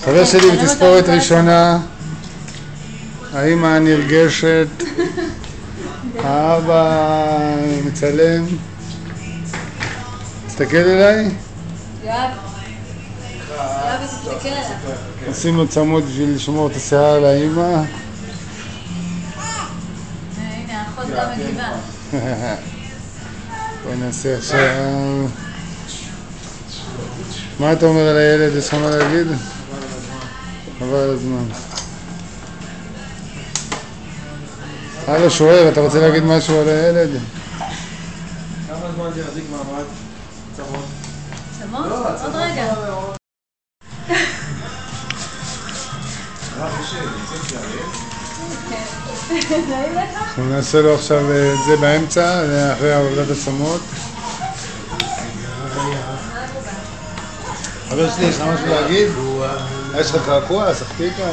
חבר שלי בתספורת ראשונה, האמא הנרגשת, האבא מצלם. תסתכל אליי. יואב, תסתכל עליו. עושים לו צמוד בשביל לשמור את השיער על האמא. הנה, האחות גם מגיבה. בואי נעשה עכשיו. מה אתה אומר על הילד? יש לך מה להגיד? חבל על הזמן. הלו שוער, אתה רוצה להגיד משהו על הילד? כמה זמן זה יחזיק מעמד? צמות? צמות? עוד רגע. אנחנו נעשה לו עכשיו את זה באמצע, אחרי עבודת עצמות. חבר שלי, יש לך משהו להגיד? יש לך קעקוע? שחקי כאן?